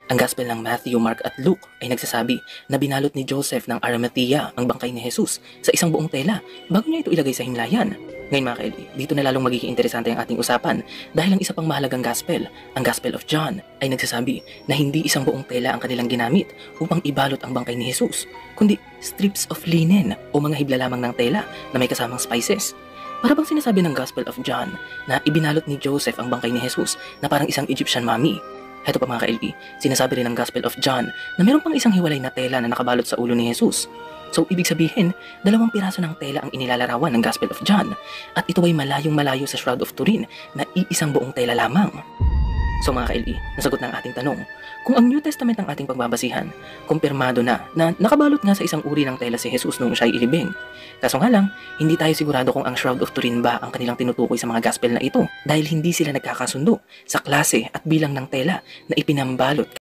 Ang Gospel ng Matthew, Mark at Luke ay nagsasabi na binalot ni Joseph ng Arimathea ang bangkay ni Jesus sa isang buong tela bago niya ito ilagay sa himlayan. Ngayon mga kaili, dito na lalong magiging interesante ang ating usapan dahil ang isa pang mahalagang gospel, ang Gospel of John, ay nagsasabi na hindi isang buong tela ang kanilang ginamit upang ibalot ang bangkay ni Jesus, kundi strips of linen o mga hibla lamang ng tela na may kasamang spices. Para bang sinasabi ng Gospel of John na ibinalot ni Joseph ang bangkay ni Jesus na parang isang Egyptian mummy. Heto pa mga ka-LE, sinasabi rin ng Gospel of John na meron pang isang hiwalay na tela na nakabalot sa ulo ni Jesus. So ibig sabihin, 2 piraso ng tela ang inilalarawan ng Gospel of John at ito ay malayong malayo sa Shroud of Turin na iisang buong tela lamang. So mga ka-LE, nasagot na ang ating tanong. Kung ang New Testament ang ating pagbabasihan, kumpirmado na nakabalot nga sa isang uri ng tela si Jesus noong siya ay ilibing. Kaso nga lang, hindi tayo sigurado kung ang Shroud of Turin ba ang kanilang tinutukoy sa mga gospel na ito dahil hindi sila nagkakasundo sa klase at bilang ng tela na ipinambalot